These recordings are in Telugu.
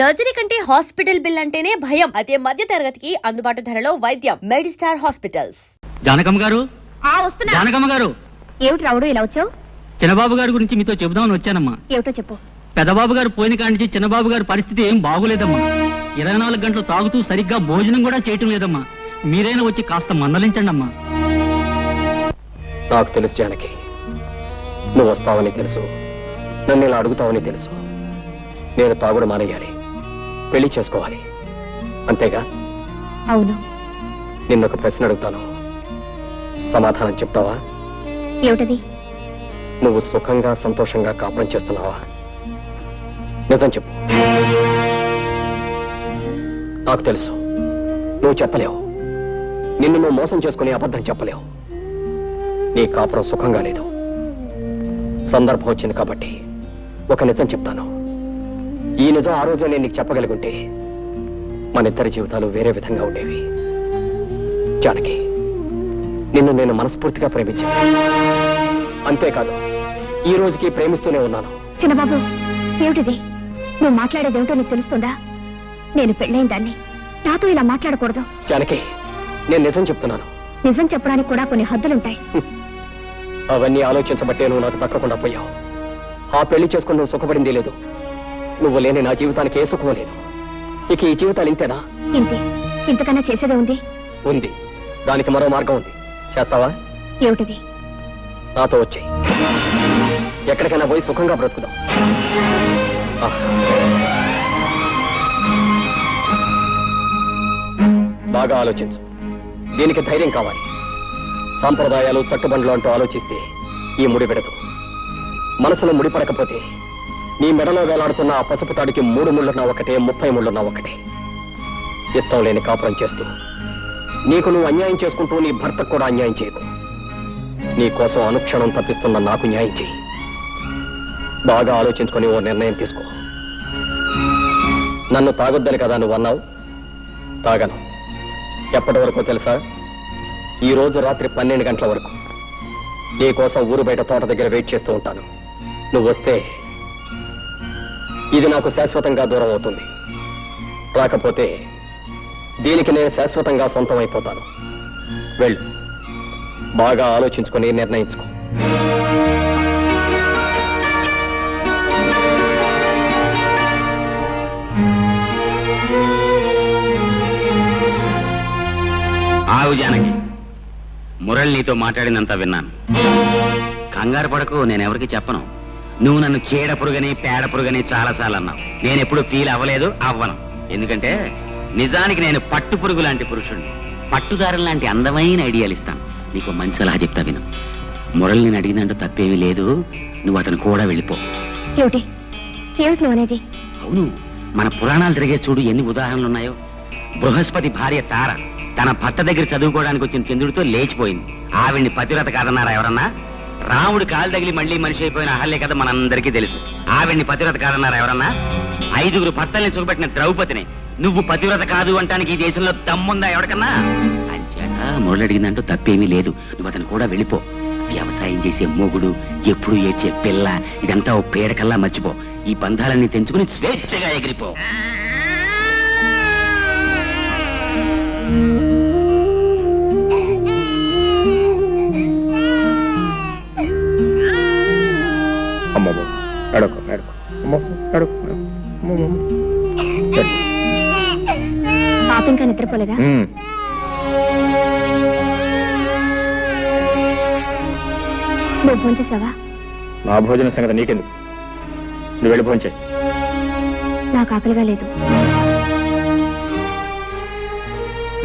సర్జరీ కంటే హాస్పిటల్ బిల్ అంటేనే భయం. అదే మధ్య తరగతికి అందుబాటు ధరలో వైద్యం. Medistar hospitals. జానకమ్మ గారు, వస్తున్నా. జానకమ్మ గారు. ఏమిటి రావుడు ఇలా వచ్చావు? చిన్నబాబు గారి గురించి మీతో చెబుదామని వచ్చానమ్మా. ఏమిటో చెప్పు. పెద్దబాబు గారు పోయిన కాడి నుంచి చిన్నబాబు గారి పరిస్థితి ఏం బాగోలేదమ్మా. 24 గంటలు తాగుతూ సరిగ్గా భోజనం కూడా చేయటం లేదమ్మా. మీరైనా వచ్చి కాస్త మందలించండి అమ్మా. నాకు తెలుసు జానకి, నువ్వు వస్తావని తెలుసు, నన్ను ఇలా అడుగుతావని తెలుసు. నేను తాగుడు మానేయాలి, పెళ్లి చేసుకోవాలి, అంతేగా? అవును. నిన్నొక ప్రశ్న అడుగుతాను, సమాధానం చెప్తావా? ఏమిటది? నువ్వు సుఖంగా సంతోషంగా కాపురం చేస్తున్నావా? నిజం చెప్పు. నాకు తెలుసు నువ్వు చెప్పలేవు. నిన్ను నువ్వు మోసం చేసుకుని అబద్ధం చెప్పలేవు. నీ కాపురం సుఖంగా లేదు. సందర్భం వచ్చింది కాబట్టి ఒక నిజం చెప్తాను. ఈ నిజం ఆ రోజే నేను నీకు చెప్పగలిగుంటే మన ఇద్దరి జీవితాలు వేరే విధంగా ఉండేవి. జానకి, నిన్ను నేను మనస్ఫూర్తిగా ప్రేమించాను. అంతేకాదు, ఈ రోజుకి ప్రేమిస్తూనే ఉన్నాను. చిన్నబాబు, ఏమిటిది? నువ్వు మాట్లాడేదేమిటో నీకు తెలుస్తుందా? నేను పెళ్ళైన దాన్ని, నాతో ఇలా మాట్లాడకూడదు. జానకి, నేను నిజం చెప్తున్నాను. నిజం చెప్పడానికి కూడా కొన్ని హద్దులుంటాయి. అవన్నీ ఆలోచించబట్టే నువ్వు నాకు దక్కకుండా పోయావు. ఆ పెళ్లి చేసుకుని నువ్వు సుఖపడింది లేదు. నువ్వు లేని నా జీవితానికి ఏ సుఖం లేదు. ఇక ఈ జీవితాలు ఇంతేనా? ఇంతే. ఇంతకన్నా చేసేదే ఉంది? ఉంది. దానికి మరో మార్గం ఉంది. చేస్తావా? ఏమిటిది? నాతో వచ్చేయి. ఎక్కడికైనా పోయి సుఖంగా బ్రతుకుదాం. బాగా ఆలోచించు. దీనికి ధైర్యం కావాలి. సాంప్రదాయాలు చట్టుబండ్లు అంటూ ఆలోచిస్తే ఈ ముడి పెడదు. మనసులో ముడిపడకపోతే నీ మెడలో వేలాడుతున్న ఆ పసుపు తాడికి 3 ముళ్ళున్నా ఒకటే, 30 ముళ్ళున్నా ఒకటే. ఇష్టం లేని కాపురం చేస్తూ నీకు నువ్వు అన్యాయం చేసుకుంటూ నీ భర్తకు కూడా అన్యాయం చేయకు. నీ కోసం అనుక్షణం తప్పిస్తున్న నాకు న్యాయం చేయి. బాగా ఆలోచించుకొని ఓ నిర్ణయం తీసుకో. నన్ను తాగొద్దని కదా నువ్వు అన్నావు. తాగను. ఎప్పటి వరకు తెలుసా? ఈ రోజు రాత్రి 12 గంటల వరకు నీ కోసం ఊరు బయట తోట దగ్గర వెయిట్ చేస్తూ ఉంటాను. నువ్వు వస్తే ఇది నాకు శాశ్వతంగా దూరం అవుతుంది. రాకపోతే దీనికి నేను శాశ్వతంగా సొంతం అయిపోతాను. వెళ్ళు. బాగా ఆలోచించుకొని నిర్ణయించుకో. ఆవు జానకి, మురళి నీతో మాట్లాడినంత విన్నాను. కంగారు పడకు, నేనెవరికి చెప్పను. నువ్వు నన్ను చీడ పురుగని పేడ పురుగని చాలాసార్లు అన్నావు. నేనెప్పుడు ఫీల్ అవ్వలేదు, అవ్వను. ఎందుకంటే నిజానికి నేను పట్టు పురుగు లాంటి పురుషుణ్ణి. పట్టుదారులు లాంటి అందమైన ఐడియాలు ఇస్తాను. నీకు మంచి సలహా చెప్తా విను. మురళి నేను అడిగినంటూ తప్పేమీ లేదు. నువ్వు అతను కూడా వెళ్ళిపో. ఏమిటి? ఏమిటి నువ్వు అనేది? అవును, మన పురాణాలు తిరిగే చూడు ఎన్ని ఉదాహరణలు ఉన్నాయో. బృహస్పతి భార్య తార తన భర్త దగ్గర చదువుకోవడానికి వచ్చిన చంద్రుడితో లేచిపోయింది. ఆవిడ్ని పతివ్రత కాదన్నారా ఎవరన్నా? రాముడు కాలు తగిలి మళ్ళీ మనిషి అయిపోయిన అహల్య కథ మనందరికీ తెలుసు. ఆవిడ్ని పతివ్రత కాదన్నారా ఎవరన్నా? 5గురు భర్తల్ని సుఖపెట్టిన ద్రౌపదిని నువ్వు పతివ్రత కాదు అంటానికి ఈ దేశంలో దమ్ముందా ఎవరికన్నా? అంచేత మురళి అడిగిందంటూ తప్పేమీ లేదు. నువ్వు అతను కూడా వెళ్ళిపో. వ్యవసాయం చేసే మొగుడు, ఎప్పుడు ఏడ్చే పిల్ల, ఇదంతా ఓ పేడకల్లా మర్చిపో. ఈ బంధాలన్నీ తెంచుకుని స్వేచ్ఛగా ఎగిరిపో. పాప ఇంకా నిద్రపోలేదా? నువ్వు భోంచేసావా? నా భోజన సంగతి నీకెందుకు? నువ్వు వెళ్ళి భోంచే. నాకు ఆకలిగా లేదు.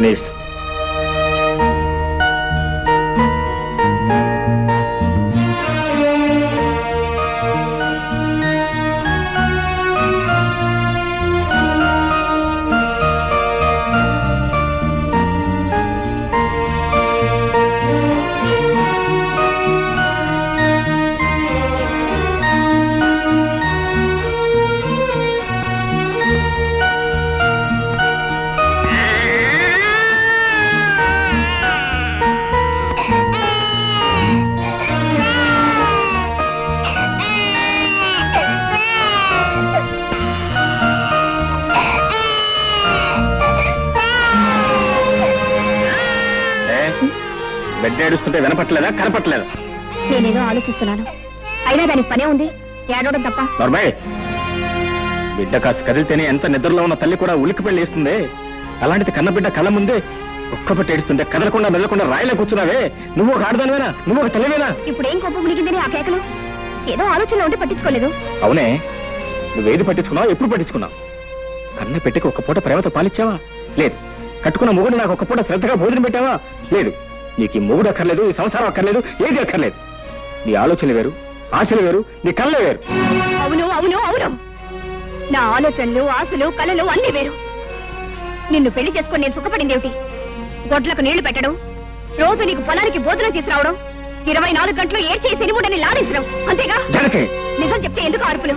నీ ఇష్టం. బిడ్డ ఏడుస్తుంటే వినపట్లేదా కనపట్లేదా? నేనేదో ఆలోచిస్తున్నాను. అయినా దానికి పనే ఉంది, ఏడవడం తప్ప. నర్మయ్, బిడ్డ కాస్త కదిలితేనే ఎంత నిద్రలో ఉన్న తల్లి కూడా ఉలిక్కి పెళ్లి వేస్తుంది. అలాంటిది కన్న బిడ్డ కళ్ళ ముందే ఒక్కపట్టి ఏడుస్తుంటే కదలకుండా మెదలకుండా రాయిలా కూర్చున్నావే. నువ్వు ఒక ఆడదానివేనా? నువ్వు ఒక తల్లివేనా? ఇప్పుడు ఏం కోపం మునిగిందని ఆ కేకలు? ఏదో ఆలోచనలో ఉంటే పట్టించుకోలేదు. అవునే, నువ్వేది పట్టించుకున్నావు? ఎప్పుడు పట్టించుకున్నావు? కన్న పెట్టికి ఒక్క పూట ప్రేమతో పాలిచ్చావా? లేదు. కట్టుకున్న మొగుడు నాకు ఒక్క పూట శ్రద్ధగా భోజనం పెట్టావా? లేదు. నీకు ఈ మొగుడు అక్కర్లేదు, ఈ సంసారం అక్కర్లేదు, ఏది అక్కర్లేదు. నీ ఆలోచనలు వేరు, ఆశలు వేరు, నీ కళ్ళే వేరు. అవును అవును అవును, నా ఆలోచనలు, ఆశలు, కలలు అన్ని వేరు. నిన్ను పెళ్లి చేసుకుని నేను సుఖపడిందేమిటి? గొడ్లకు నీళ్లు పెట్టడం, రోజు నీకు పొలానికి భోజనం తీసుకురావడం, 24 గంటలు ఏడ్చే శనిముడని లాలించడం, అంతేగా? నిజం చెప్తే ఎందుకు అరుపులు?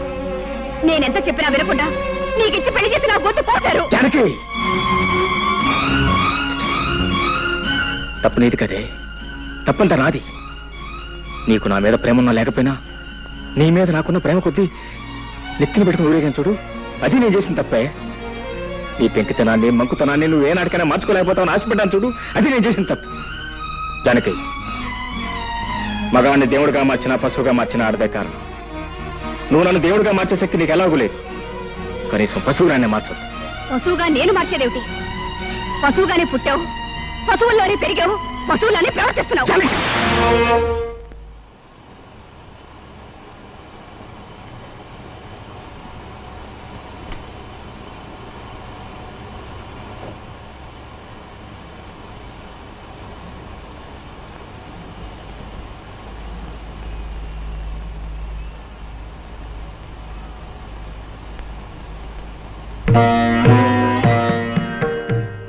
నేనెంత చెప్పినా వినకుండా నీకిచ్చి పెళ్లి చేసి నా గొంతు కోసారు. తప్పు నీది కదే, తప్పంతా నాది. నీకు నా మీద ప్రేమ ఉన్నా లేకపోయినా నీ మీద నాకున్న ప్రేమ కొద్దీ నెత్తిని పెట్టుకుని ఊరేగాను చూడు, అది నేను చేసిన తప్పే. నీ పెంకితనాన్ని, మంకుతనాన్ని నువ్వు ఏనాటికైనా మార్చుకోలేకపోతావు ఆశపడ్డాను చూడు, అది నేను చేసిన తప్పు. జానకి, మగవాణ్ణి దేవుడిగా మార్చినా పశువుగా మార్చినా ఆడదే కారణం. నువ్వు నన్ను దేవుడిగా మార్చే శక్తి నీకు ఎలాగూ లేదు. కనీసం పశువుగానే మార్చదు. పశువుగా నేను మార్చేదేమిటి? పశువుగానే పుట్టావు, పశువుల్లోనే పెరిగావు, పశువుల్లోనే ప్రవర్తిస్తున్నావు.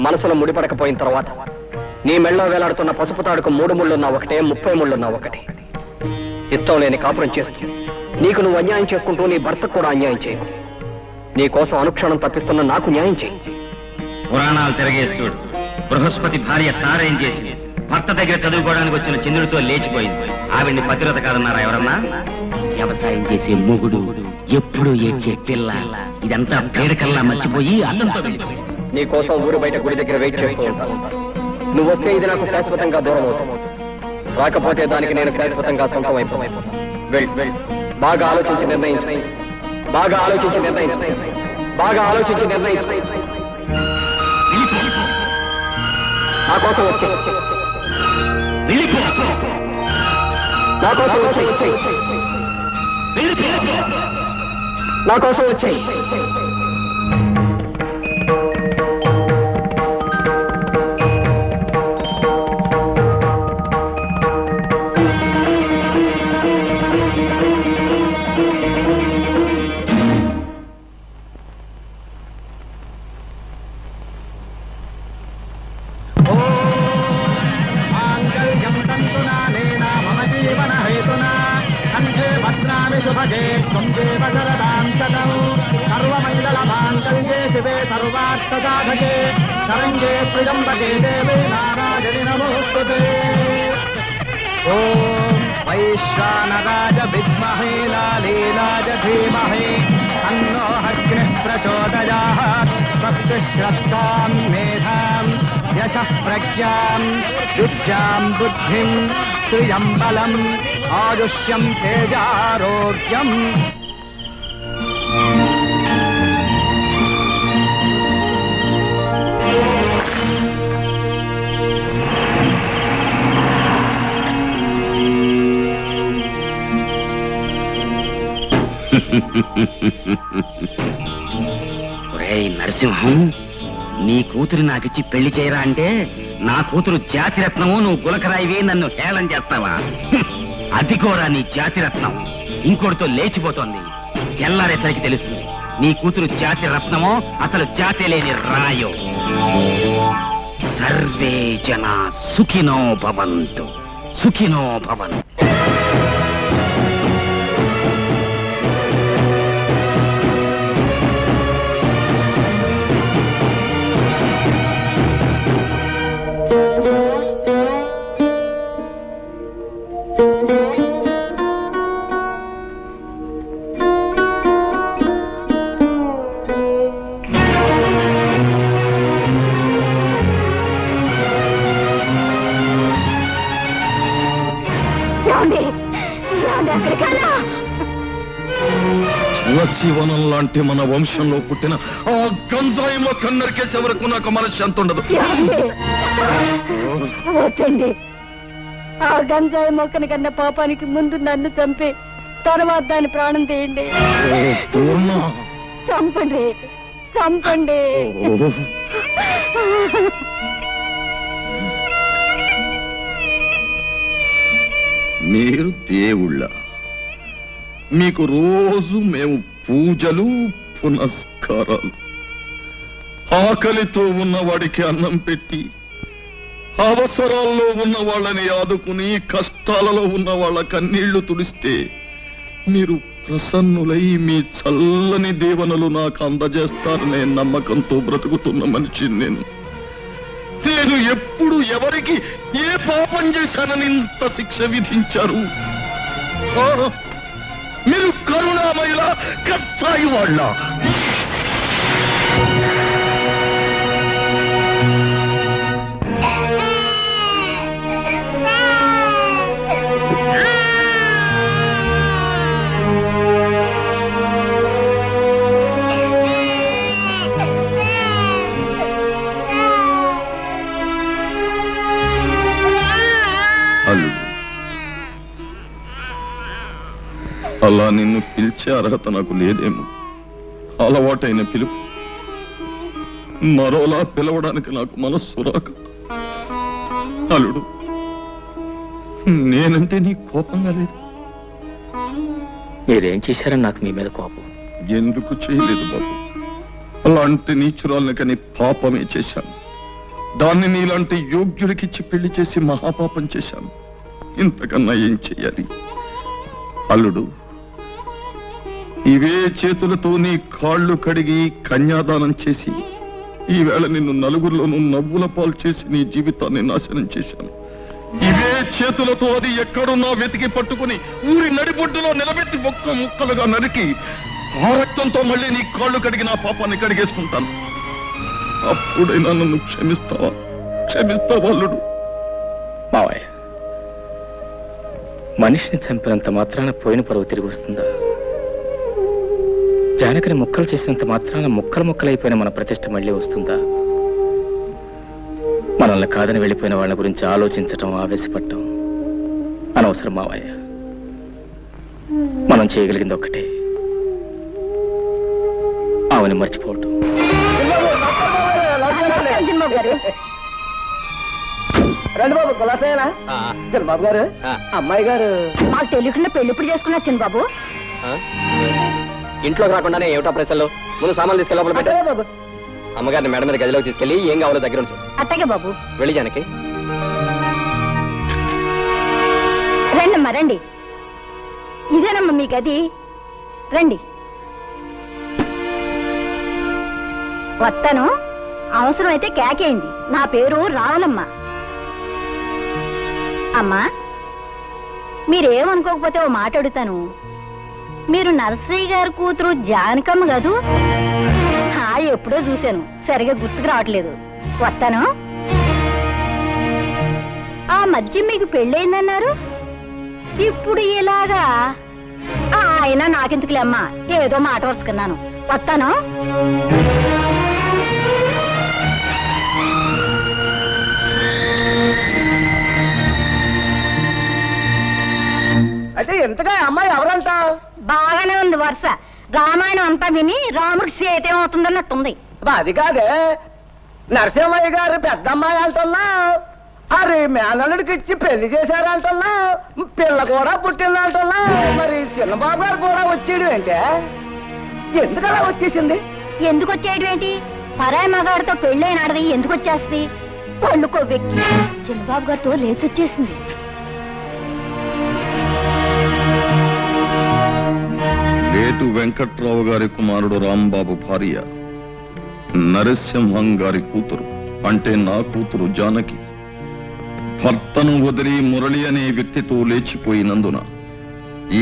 మనసులో ముడిపడకపోయిన తర్వాత నీ మెళ్ళో వేలాడుతున్న పసుపు తాడుకు 3 ముళ్ళున్నా ఒకటే, 30 ముళ్ళున్నా ఒకటే. ఇష్టం లేని కాపురం చేస్తూ నీకు నువ్వు అన్యాయం చేసుకుంటూ నీ భర్తకు కూడా అన్యాయం చేయకు. నీ కోసం అనుక్షణం తప్పిస్తున్న నాకు న్యాయం చేయి. పురాణాలు తిరగేస్తుడు బృహస్పతి భార్య తారేం చేసి భర్త దగ్గర చదువుకోవడానికి వచ్చిన చంద్రుడితో లేచిపోయింది. ఆవిడ్ని పతివ్రత కాదన్నారా ఎవరన్నా? వ్యవసాయం చేసే మొగుడు, ఎప్పుడు ఏడ్చే పిల్ల, ఇదంతా పేడకల్లా మర్చిపోయి అల్లంతో వెళ్ళిపోయింది. నీ కోసం ఊరు బయట గుడి దగ్గర వెయిట్ చేస్తూ ఉంటాను. నువ్వు వస్తే ఇది నాకు శాశ్వతంగా దూరం అవుతావు, రాకపోతే దానికి నేను శాశ్వతంగా సొంతం అయిపోతాను. వెళ్ళు. బాగా ఆలోచించి నిర్ణయించు. బాగా ఆలోచించి నిర్ణయించు. బాగా ఆలోచించి నిర్ణయించు. నా కోసం వచ్చి నా కోసం వచ్చి నా కోసం వచ్చాయి. శుభగే త్వం దేవ శరదాం శతం సర్వమంగళమాంగళ్యే శివే సర్వార్థసాధకే శరణ్యే త్ర్యంబకే దేవే నారాయణి నమోస్తుతే. ఓం వైశ్వానరాయ విద్మహే లాలీలాయ ధీమహి తన్నో అగ్నిః ప్రచోదయాత్. స్వస్తి శ్రద్ధాం మేధాం యశః ప్రజ్ఞాం విద్యాం బుద్ధిం శ్రియం బలం ఆయుష్యం తేజారోగ్యం. ఒరేయ్ నరసింహం, నీ కూతురు నాకిచ్చి పెళ్లి చేయరా అంటే నా కూతురు జాతిరత్నము, నువ్వు గులకరాయివి, నన్ను హేళన చేస్తావా? అది కూడా నీ జాతిరత్నం ఇంకోటితో లేచిపోతోంది. తెల్లారేసరికి తెలుస్తుంది నీ కూతురు జాతి రత్నమో అసలు జాతి లేని రాయో. సర్వే జన సుఖినో భవంతు, సుఖినో భవంతు. శివశివనం లాంటి మన వంశంలో పుట్టిన ఆ గంజాయి మొక్క నరికేసే వరకు నాకు మనశ్శాంతి ఉండదు. వద్దండి, ఆ గంజాయి మొక్కని కన్నా పాపానికి ముందు నన్ను చంపి తర్వాత దాని ప్రాణం తీయండి. చంపండి, చంపండి. మీరు దేవుళ్ళ, మీకు రోజు మేము పూజలు పునస్కారాలు, ఆకలితో ఉన్నవాడికి అన్నం పెట్టి, అవసరాల్లో ఉన్న వాళ్ళని ఆదుకుని, కష్టాలలో ఉన్న వాళ్ళ కన్నీళ్లు తుడిస్తే మీరు ప్రసన్నులై మీ చల్లని దీవెనలు నాకు అందజేస్తారనే నమ్మకంతో బ్రతుకుతున్న మనిషిని నేను. నేను ఎప్పుడు ఎవరికి ఏ పాపం చేశానని ఇంత శిక్ష విధించారు? మీరు కరుణామయుల కష్టాయి వాళ్ళ. అలా నిన్ను పిలిచే అర్హత నాకు లేదేమో. అలవాటైన పిలుపు మరోలా పిలవడానికి నాకు మనస్సు రాక. అల్లుడు, నేనంటే నీ కోపంగా లేదు. మీరేం చేశారని నాకు మీ మీద కోపం? ఎందుకు చేయలేదు బాబు. అలాంటి నీచురాల్ని కని పాపమే చేశాను. దాన్ని నీలాంటి యోగ్యుడికిచ్చి పెళ్లి చేసి మహాపాపం చేశాను. ఇంతకన్నా ఏం చెయ్యాలి? అల్లుడు, ఇవే చేతులతో నీ కాళ్ళు కడిగి కన్యాదానం చేసి ఈవేళ నిన్ను నలుగురిలోనూ నవ్వుల పాలు చేసి నీ జీవితాన్ని నాశనం చేశాను. ఇవే చేతులతో అది ఎక్కడున్నా వెతికి పట్టుకుని ఊరి నడిబొడ్డులో నిలబెట్టి ఒక్క ముక్కలుగా నరికి ఆ రక్తంతో మళ్ళీ నీ కాళ్ళు కడిగి నా పాపాన్ని కడిగేసుకుంటాను. అప్పుడైనా నన్ను క్షమిస్తావా? అల్లుడు? మావయ్య, మనిషిని చంపినంత మాత్రాన పోయిన పరువు తిరిగి వస్తుందా? జానకిని ముక్కలు చేసినంత మాత్రాన ముక్కలైపోయిన మన ప్రతిష్ట మళ్ళీ వస్తుందా? మనల్ని కాదని వెళ్ళిపోయిన వాళ్ళ గురించి ఆలోచించటం, ఆవేశపడటం అనవసరం మావయ్య. మనం చేయగలిగింది ఒక్కటే, ఆమెను మర్చిపోవటం. రండి బాబు, కులాసేనా? చిన్నబాబు గారు, అమ్మాయి గారు మాకు తెలియకుండా పెళ్లి ఇప్పుడు చేసుకున్నా చిన్నబాబు. ఇంట్లోకి రాకుండానే ఏమిటా ప్రశ్నలు? ముందు సామాన్లు తీసుకెళ్ళి లోపల పెట్టు. బాబు. అమ్మగారిని మేడం మీద గదిలోకి తీసుకెళ్ళి ఏం కావాలో దగ్గర ఉంచు. అట్టగే బాబు. వెళ్ళి జానకి. రండమ్మా, రండి. ఇదేనమ్మా మీ గది, రండి. వస్తాను, అవసరం అయితే కేకేయండి. నా పేరు రావులమ్మ. అమ్మా, మీరేమనుకోకపోతే ఓ మాట అడుగుతాను. మీరు నర్సరీ గారి కూతురు జానకమ్మ కదూ? ఎప్పుడో చూశాను, సరిగా గుర్తుకు రావట్లేదు. వస్తాను. ఆ మధ్య మీకు పెళ్ళయిందన్నారు, ఇప్పుడు ఇలాగా? అయినా నాకెందుకులే అమ్మా, ఏదో మాట వరుసుకున్నాను. వస్తాను. అయితే ఎంతగా అమ్మాయి ఎవరంట? బాగానే ఉంది వరుస. రామాయణం అంతా విని రాముడికి సీత ఏమవుతుందన్నట్టుంది. అది కాదే, నరసింహయ్య గారు పెద్దమ్మాయి అంటున్నా, అరే మేనల్లుడికి ఇచ్చి పెళ్లి చేశారంటున్నా, పిల్ల కూడా పుట్టిందంటున్నా. మరి చిన్నబాబు గారు కూడా వచ్చేయడం ఏంటే? ఎందుకలా వచ్చేసింది? ఎందుకు వచ్చేయడం ఏంటి? పరాయి మగాడితో పెళ్ళైనాడది ఎందుకు వచ్చేస్తుంది? పళ్ళుకో వ్యక్తి చిన్నబాబు గారితో లేచొచ్చేసింది. లేటు వెంకట్రావు గారి కుమారుడు రాంబాబు భార్య నరసింహం గారి కూతురు, అంటే నా కూతురు జానకి, భర్తను వదిలి మురళి అనే వ్యక్తితో లేచిపోయినందున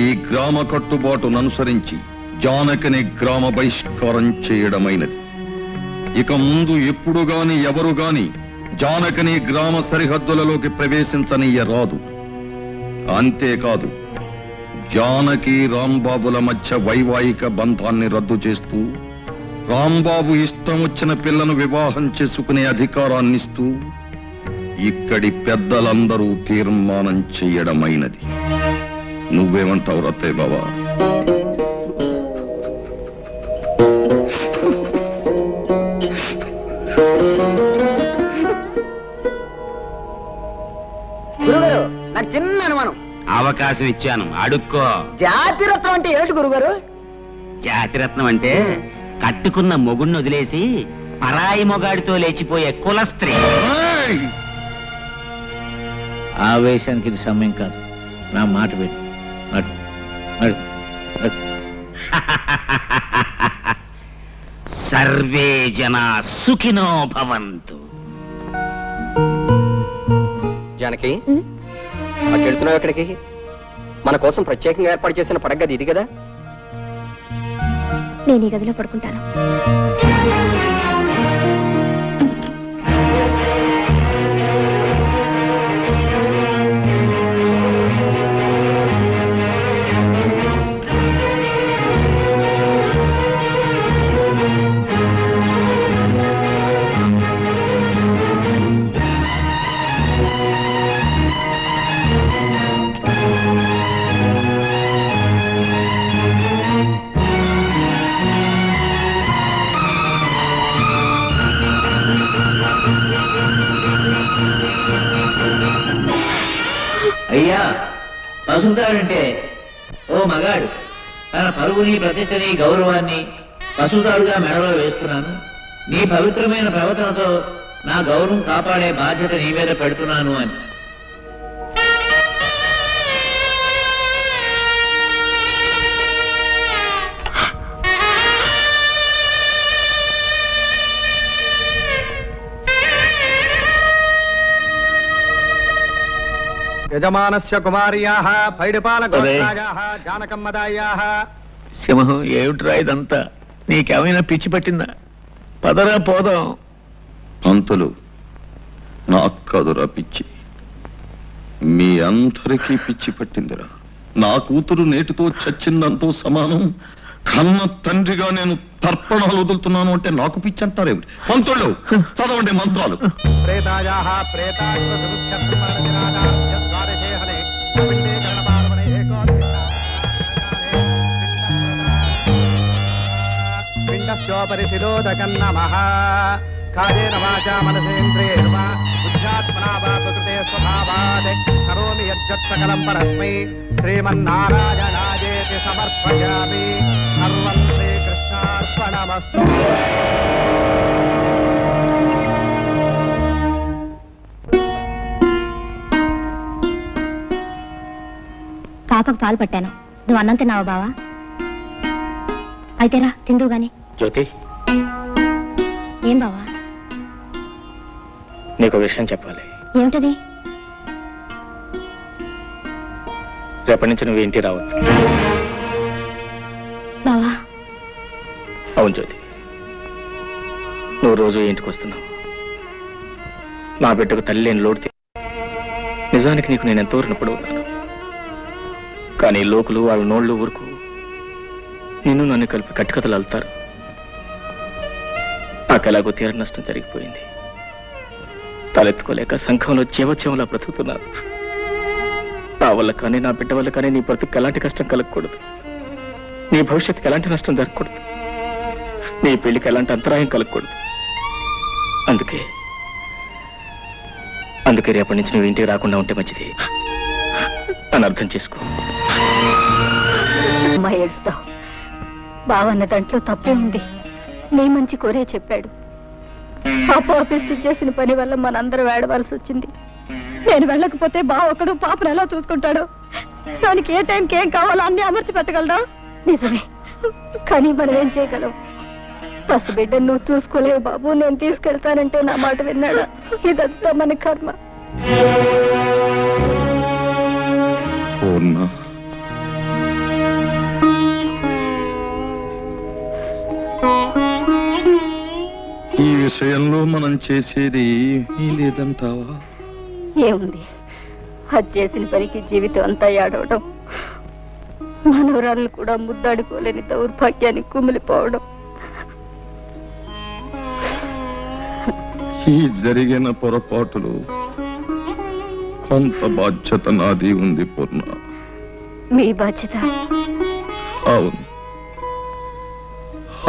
ఈ గ్రామ కట్టుబాటును అనుసరించి జానకిని గ్రామ బహిష్కారం చేయడమైనది. ఇక ముందు ఎప్పుడు గాని ఎవరు గాని జానకిని గ్రామ సరిహద్దులలోకి ప్రవేశించనీయరాదు. అంతేకాదు, జానకి రాంబాబుల మధ్య వైవాహిక బంధాన్ని రద్దు చేస్తూ రాంబాబు ఇష్టం వచ్చిన పిల్లను వివాహం చేసుకునే అధికారాన్నిస్తూ ఇక్కడి పెద్దలందరూ తీర్మానం చెయ్యడమైనది. నువ్వేమంటావు రత్తయ్య బాబా? గురుగారు నాకు చిన్న అనుమానం. అవకాశం ఇచ్చాను, అడుక్కో. జాతిరత్నం అంటే ఏమిటి గురుగారు? జాతిరత్నం అంటే కట్టుకున్న మొగుణ్ణి వదిలేసి పరాయి మొగాడితో లేచిపోయే కుల స్త్రీ. ఆవేశానికి ఇది సమయం కాదు. నా మాట పెట్టు. నడు, నడు, నడు. సర్వే జనా సుఖినో భవంతు. జానకి, అటు వెళ్తున్నావు ఎక్కడికి? మన కోసం ప్రత్యేకంగా ఏర్పాటు చేసిన పడగది ఇది కదా? నేను ఈ గదిలో పడుకుంటాను. అయ్యా, పసుతాడంటే ఓ మగాడు తన పరువుని, ప్రతిష్టని, గౌరవాన్ని పసుతాడుగా మెడలో వేస్తున్నాను. నీ పవిత్రమైన ప్రవర్తనతో నా గౌరవం కాపాడే బాధ్యత నీ మీద పెడుతున్నాను అని. యజమానస్య కుమార్యాః పైడిపాల గోత్రాయాః జానకమ్మదాయాః. సింహం, ఏమిట్రా ఇదంతా? నీకేమైనా పిచ్చి పట్టిందా? పదరా పోదాం. అంతులు నాకు కాదురా పిచ్చి, మీ అందరికీ పిచ్చి పట్టిందిరా. నా కూతురు నేటితో చచ్చిందంతో సమానం. కన్న తండ్రిగా నేను తర్పణాలు వదులుతున్నాను అంటే నాకు పిచ్చి అంటారేమిటి? పంతుళ్ళు చదవండి మంత్రాలు. ప్రేతాయాః ప్రేతాశ్వ సురుక్షత్రమరదినాదాస్య ద్వాదశే హరే పిండే కర్ణపార్వణే పిండస్యోపరి శిరోదకం నమః. కాయేన వాచా మనసేంద్రియైర్వా బుద్ధ్యాత్మనా వా ప్రకృతే స్వభావాత్ కరోమి యజ్జత్ సకలం పరస్మై శ్రీమన్నారాయణాయేతి సమర్పయామి. సర్వం శ్రీకృష్ణార్పణమస్తు. పాపకు పాలు పట్టాను. నువ్వు అన్నం తిన్నావా బావా? అయితేరా తిందువు గాని. జ్యోతి, ఏం బావా? నీకు విషయం చెప్పాలి. ఏమిటది? రేపటి నుంచి నువ్వు ఇంటికి రావచ్చు. బావా, అవును జ్యోతి, నువ్వు రోజు ఇంటికి వస్తున్నావు. నా బిడ్డకు తల్లి లేని లోటు. నిజానికి నీకు నేను ఎంతో రుణపడి ఉన్నాను. కానీ లోకులు వాళ్ళ నోళ్ళు ఊరుకు నిన్ను నన్ను కలిపి కట్టుకథలు అల్లుతారు. నాకెలాగో తీర నష్టం జరిగిపోయింది. తలెత్తుకోలేక సంఘంలో జీవోత్సవంలా బ్రతుకుతున్నారు. నా వల్ల కానీ నా బిడ్డ వల్ల కానీ నీ బ్రతుకు ఎలాంటి కష్టం కలగకూడదు. నీ భవిష్యత్తుకి ఎలాంటి నష్టం జరగకూడదు. నీ పెళ్లికి ఎలాంటి అంతరాయం కలగకూడదు. అందుకే రేపటి నుంచి నువ్వు ఇంటికి రాకుండా ఉంటే మంచిది అని అర్థం చేసుకో. అమ్మా ఏడుస్తావు. బావన్న దాంట్లో తప్పే ఉంది. నీ మంచి కోరే చెప్పాడు. పాప ఆఫీస్ చేసిన పని వల్ల మనందరూ వేడవలసి వచ్చింది. నేను వెళ్ళకపోతే బావ ఒకడు పాపను ఎలా చూసుకుంటాడు? దానికి ఏ టైంకి ఏం కావాలో అన్ని అమర్చి పెట్టగలరా? నిజమే, కానీ మనం ఏం చేయగలం? పసిబిడ్డ నువ్వు చూసుకోలేవు బాబు. నేను తీసుకెళ్తానంటే నా మాట విన్నాడా? ఇదంతా మన కర్మ. ఈ విషయంలో మనం చేసేది లేదంటావా? ఏముంది, అది చేసిన పనికి జీవితం అంతా ఏడవడం. మనవరాళ్ళు కూడా ముద్దాడుకోలేని దౌర్భాగ్యాన్ని కుమిలిపోవడం. ఈ జరిగిన పొరపాటులు కొంత బాధ్యత నాది ఉంది పూర్ణ. మీ బాధ్యత? అవును.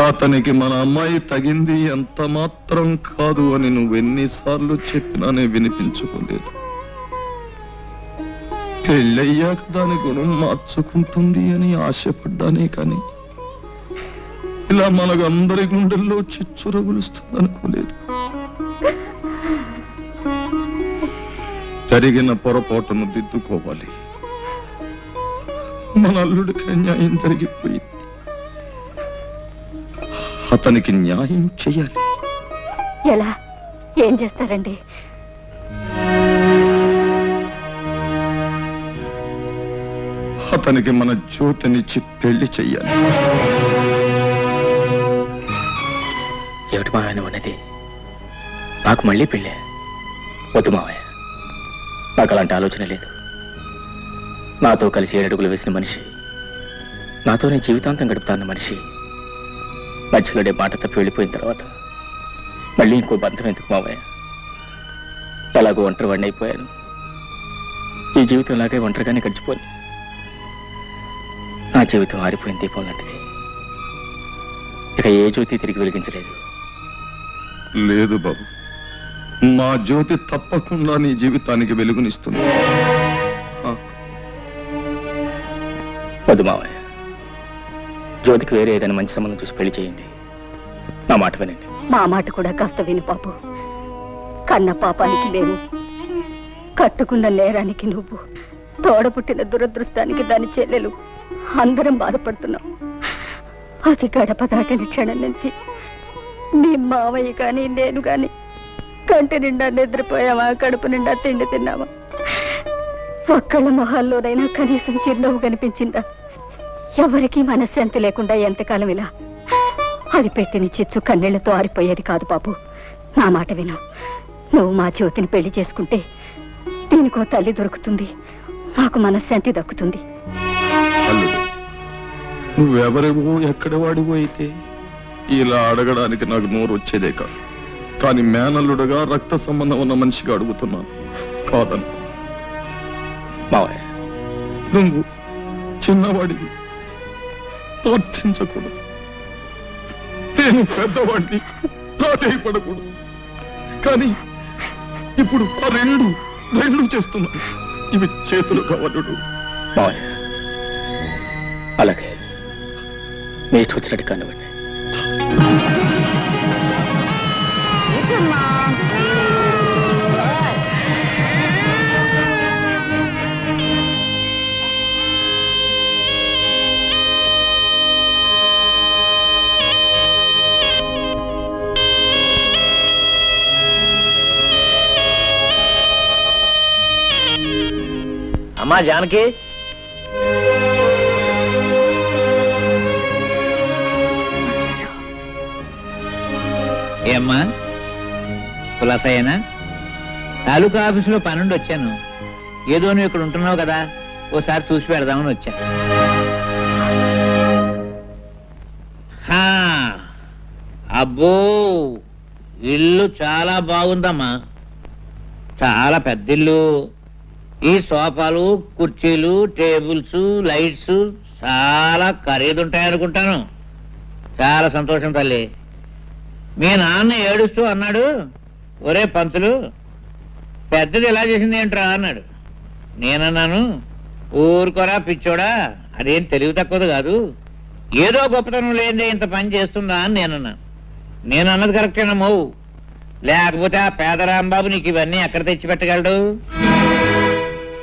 అతనికి మన అమ్మాయి తగింది ఎంత మాత్రం కాదు అని నువ్వెన్నిసార్లు చెప్పినానే వినిపించుకోలేదు. పెళ్ళయ్యాక దాని గుణం మార్చుకుంటుంది అని ఆశపడ్డానే కానీ ఇలా మనకందరి గుండెల్లో చిచ్చు రగులుస్తుంది అనుకోలేదు. జరిగిన పొరపాటును దిద్దుకోవాలి. మన అల్లుడికి న్యాయం జరిగిపోయింది. అతనికి న్యాయం చెయ్యాలి. ఎలా? ఏం చేస్తారండి? అతనికి మన జ్యోతినిచ్చి పెళ్లి చెయ్యాలి. ఏమిటి మావయ్య నువ్వు అనేది? నాకు మళ్ళీ పెళ్ళే? వద్దు మావయ్య, నాకు అలాంటి ఆలోచన లేదు. నాతో కలిసి 7 అడుగులు వేసిన మనిషి, నాతోనే జీవితాంతం గడుపుతాన్న మనిషి మధ్యలోనే మాట తప్పి వెళ్ళిపోయిన తర్వాత మళ్ళీ ఇంకో బంధం ఎందుకు మావయ్య? ఎలాగో ఒంటరి వాడిని అయిపోయాను. ఈ జీవితం ఇలాగే ఒంటరిగానే గడిచిపోయి నా జీవితం ఆరిపోయిన దీపం లాంటిది. ఇక ఏ జ్యోతి తిరిగి వెలిగించలేదు. లేదు బాబు, మా జ్యోతి తప్పకుండా నీ జీవితానికి వెలుగునిస్తుంది. వద్దు మావయ్య, జ్యోతికి వేరే ఏదైనా మంచి సంబంధం చూసి పెళ్లి చేయండి. నా మాట వినండి. మా మాట కూడా కాస్త విను బాబు. కన్న పాపానికి మేము, కట్టుకున్న నేరానికి నువ్వు, తోడపుట్టిన దురదృష్టానికి దాని చెల్లెలు అందరం బాధపడుతున్నాం. అది గడప దాటిన క్షణం నుంచి నీ మావయ్య కానీ నేను కానీ కంటి నిండా నిద్రపోయావా, కడుపు నిండా తిండి తిన్నావా? ఒక్కళ్ళ మొహాల్లోనైనా కనీసం చిరునవ్వు కనిపించిందా? ఎవరికీ మనశ్శాంతి లేకుండా ఎంతకాలం ఇలా? అది పెట్టిన చిచ్చు కన్నీళ్లతో ఆరిపోయేది కాదు బాబు. నా మాట విను. నువ్వు మా జ్యోతిని పెళ్లి చేసుకుంటే దీనికో తల్లి దొరుకుతుంది, నాకు మనశ్శాంతి దక్కుతుంది. అల్లుడు, నువ్వెవరివో ఎక్కడ వాడివో అయితే ఇలా అడగడానికి నాకు నోరు వచ్చేదే కాదు. కానీ మేనల్లుడుగా రక్త సంబంధం ఉన్న మనిషిగా అడుగుతున్నాను. కాదను. మావయ్య, నువ్వు చిన్నవాడివి, ప్రార్థించకూడదు. నేను పెద్దవాడిని, ప్రాధేయపడకూడదు. కానీ ఇప్పుడు ఆ రెండు చేస్తున్నాను. ఇవి చేతులు కావలుడు. మావయ్య, అలాగే మీ ఇష్టం వచ్చినట్టు కానివ్వండి. అమ్మా జానకి, ఏమ్మా కులాసయ్యనా? తాలూకా ఆఫీసులో పనుండి వచ్చాను. ఏదో నువ్వు ఇక్కడ ఉంటున్నావు కదా, ఓసారి చూసి పెడదామని వచ్చా. అబ్బో, ఇల్లు చాలా బాగుందమ్మా. చాలా పెద్ద ఇల్లు. ఈ సోఫాలు, కుర్చీలు, టేబుల్స్, లైట్స్ చాలా ఖరీదుంటాయనుకుంటాను. చాలా సంతోషం తల్లి. మీ నాన్న ఏడుస్తూ అన్నాడు, ఒరే పంతులు, పెద్దది ఎలా చేసింది ఏంట్రా అన్నాడు. నేనన్నాను, ఊరుకోరా పిచ్చోడా, అదేం తెలివి తక్కువది కాదు, ఏదో గొప్పతనం లేదే ఇంత పని చేస్తుందా అని నేనన్నాను. నేనన్నది కరెక్టేనమ్మో, లేకపోతే ఆ పేదరాంబాబు నీకు ఇవన్నీ ఎక్కడ తెచ్చిపెట్టగలడు?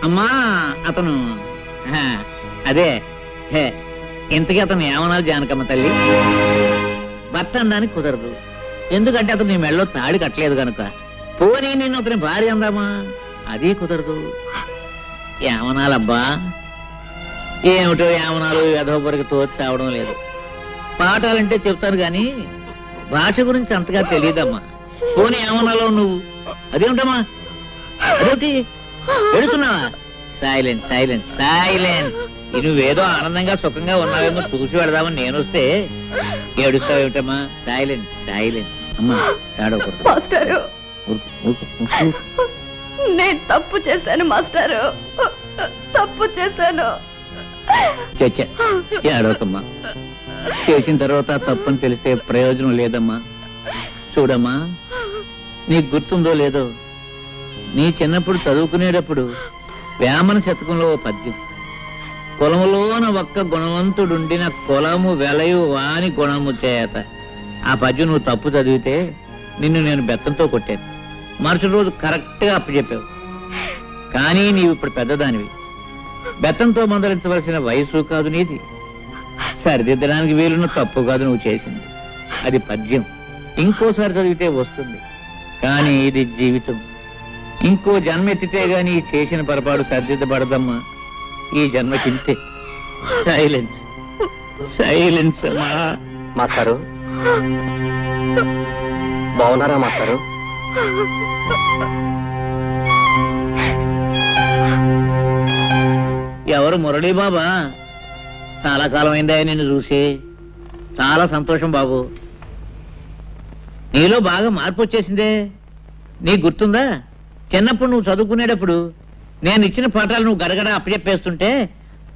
అమ్మా అతను అదే ఇంతకీ అతను ఏమనాలి జానకమ్మ తల్లి? భర్త అనడానికి కుదరదు, ఎందుకంటే అతను నీ మెళ్ళలో తాడి కట్టలేదు కనుక. పోనీ నేను అతని భార్య అందామా, అది కుదరదు. ఏమనాలబ్బా? ఏమిటో ఏమనాలు యథోపరికి తోచావడం లేదు. పాఠాలంటే చెప్తాను గాని భాష గురించి అంతగా తెలియదమ్మా. పోనీ ఏమనాలో నువ్వు? అదేమిటమ్మా, అదేమిటి ఎడుతున్నావా? Silence silence silence. నువ్వేదో ఆనందంగా సుఖంగా ఉన్నావేమో చూసి వెళదామని నేను వస్తే ఏడుస్తావేమిటమ్మా? సైలెన్స్ సైలెన్స్ అమ్మా, ఏడవకూడదు. మాస్టారు, ఊరుకో, ఊరుకో, ఊరుకో. నేను తప్పు చేశాను మాస్టారు, తప్పు చేశాను. చచ్చ, ఏడవకమ్మా. చేసిన తర్వాత తప్పని తెలిస్తే ప్రయోజనం లేదమ్మా. చూడమ్మా, నీకు గుర్తుందో లేదో, నీ చిన్నప్పుడు చదువుకునేటప్పుడు వేమన శతకంలో ఓ పద్యం, కులములోన ఒక్క గుణవంతుడుండిన కులము వెలయు వాని గుణము చేత. ఆ పద్యం నువ్వు తప్పు చదివితే నిన్ను నేను బెత్తంతో కొట్టాను. మరుసటి రోజు కరెక్ట్గా అప్పచెప్పావు. కానీ నీవు ఇప్పుడు పెద్దదానివి, బెత్తంతో మందలించవలసిన వయసు కాదు నీది. సరిదిద్దడానికి వీలున్న తప్పు కాదు నువ్వు చేసింది. అది పద్యం, ఇంకోసారి చదివితే వస్తుంది. కానీ ఇది జీవితం. ఇంకో జన్మ ఎత్తితే గాని చేసిన పొరపాటు సరిదిద్దబడదమ్మా. ఈ జన్మకింతే. సైలెన్స్ సైలెన్స్ అమ్మా. మాస్టారు, బాగున్నారా మాస్టారు? ఎవరు? మురళీ బాబా? చాలా కాలం అయిందా నిన్ను చూసి. చాలా సంతోషం బాబు. నీలో బాగా మార్పు వచ్చేసిందే. నీకు గుర్తుందా, చిన్నప్పుడు నువ్వు చదువుకునేటప్పుడు నేను ఇచ్చిన పాఠాలు నువ్వు గడగడ అప్పచెప్పేస్తుంటే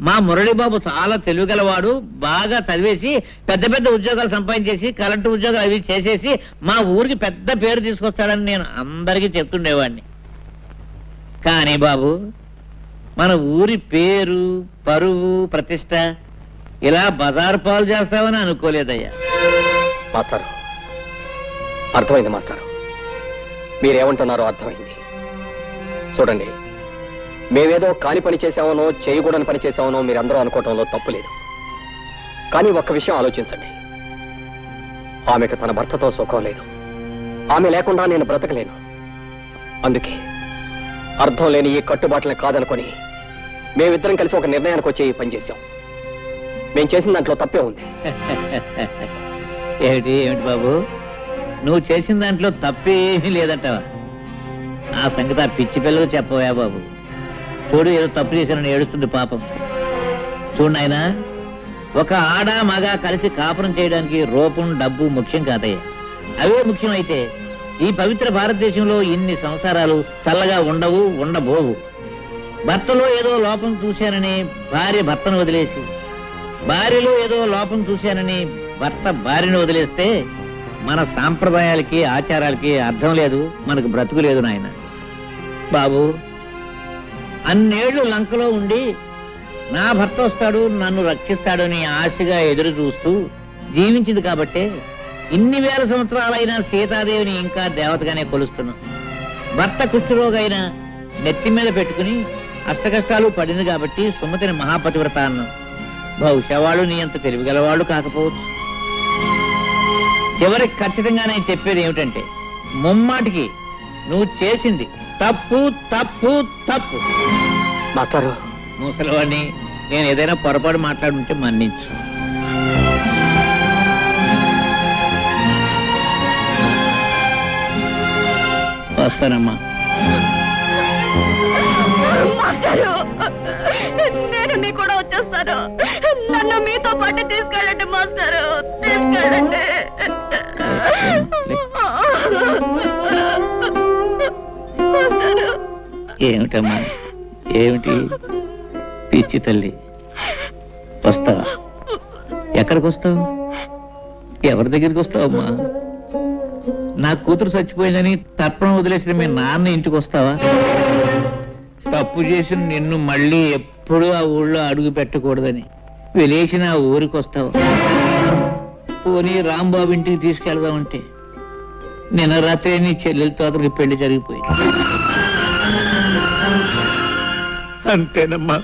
మా మురళీబాబు చాలా తెలివిగలవాడు, బాగా చదివేసి పెద్ద పెద్ద ఉద్యోగాలు సంపాదించేసి కలెక్టర్ ఉద్యోగాలు అవి చేసేసి మా ఊరికి పెద్ద పేరు తీసుకొస్తాడని నేను అందరికీ చెప్తుండేవాడిని. కానీ బాబు, మన ఊరి పేరు, పరువు, ప్రతిష్ట ఇలా బజారు పాలు చేస్తావని అనుకోలేదయ్యా. మాస్టారు, అర్థమైంది మాస్టారు. మీరేమంటున్నారో అర్థమైంది. చూడండి, మేమేదో కాని పని చేశామనో చేయకూడని పని చేశామనో మీరందరూ అనుకోవటంలో తప్పు లేదు. కానీ ఒక్క విషయం ఆలోచించండి. ఆమెకు తన భర్తతో సుఖం లేదు. ఆమె లేకుండా నేను బ్రతకలేను. అందుకే అర్థం లేని ఈ కట్టుబాట్లని కాదనుకొని మేమిద్దరం కలిసి ఒక నిర్ణయానికి వచ్చి ఈ పని చేశాం. మేం చేసిన దాంట్లో తప్పే ఉంది. ఏమిటి ఏమిటి బాబు, నువ్వు చేసిన దాంట్లో తప్పేమీ లేదంటావా? ఆ సంగతి ఆ పిచ్చి పిల్లలు చెప్పవా బాబు. చూడు, ఏదో తప్పు చేశానని ఏడుస్తుంది పాపం. చూడు నాయనా, ఒక ఆడ మగ కలిసి కాపురం చేయడానికి రూపం, డబ్బు ముఖ్యం కాదయ్యా. అవే ముఖ్యం అయితే ఈ పవిత్ర భారతదేశంలో ఇన్ని సంసారాలు చల్లగా ఉండవు, ఉండబోవు. భర్తలో ఏదో లోపం చూశానని భార్య భర్తను వదిలేసి, భార్యలో ఏదో లోపం చూశానని భర్త భార్యను వదిలేస్తే మన సాంప్రదాయాలకి ఆచారాలకి అర్థం లేదు, మనకు బ్రతుకు లేదు నాయన. బాబు, అన్నేళ్లు లంకలో ఉండి నా భర్త వస్తాడు, నన్ను రక్షిస్తాడని ఆశగా ఎదురు చూస్తూ జీవించింది కాబట్టే ఇన్ని వేల సంవత్సరాలైనా సీతాదేవిని ఇంకా దేవతగానే కొలుస్తున్నాం. భర్త కుష్ఠరోగైన నెత్తి మీద పెట్టుకుని అష్టకష్టాలు పడింది కాబట్టి సుమతిని మహాపతివ్రత అన్నాం. బహుశా వాళ్ళు నీ అంత తెలివిగలవాళ్ళు కాకపోవచ్చు. చివరికి ఖచ్చితంగా నేను చెప్పేది ఏమిటంటే, ముమ్మాటికి నువ్వు చేసింది తప్పు తప్పు తప్పు. మాస్టారు, ముసలివాడిని, నేను ఏదైనా పొరపాటు మాట్లాడుంటే మన్నించు. వస్తానమ్మా. మాస్టారు, నేను మీ కూడా వచ్చేస్తాను. నన్ను మీతో పాటు తీసుకెళ్ళండి మాస్టారు, తీసుకెళ్ళండి. ఏమిటమ్మా, ఏమిటి పిచ్చి తల్లి? వస్తావా? ఎక్కడికి వస్తావు? ఎవరి దగ్గరికి వస్తావమ్మా? నా కూతురు చచ్చిపోయిందని తర్పణం వదిలేసిన మీ నాన్న ఇంటికి వస్తావా? తప్పు చేసిన నిన్ను మళ్ళీ ఎప్పుడూ ఆ ఊళ్ళో అడుగు పెట్టకూడదని వెలేసిన ఆ ఊరికి వస్తావా? పోనీ రాంబాబు ఇంటికి తీసుకెళ్దామంటే నిన్న రాత్రి నీ చెల్లెలతో అతనికి పెళ్లి జరిగిపోయింది. అంతేనమ్మా,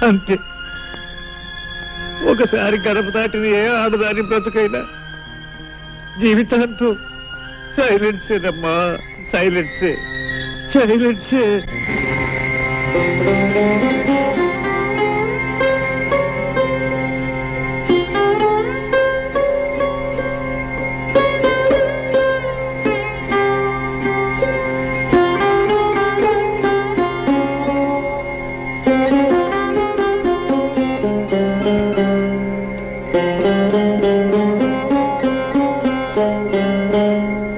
అంతే. ఒకసారి గడప దాటిన ఏ ఆడదాని బ్రతుకైనా జీవితాంతో సైలెన్సేనమ్మా, సైలెన్సే, సైలెన్సే. రా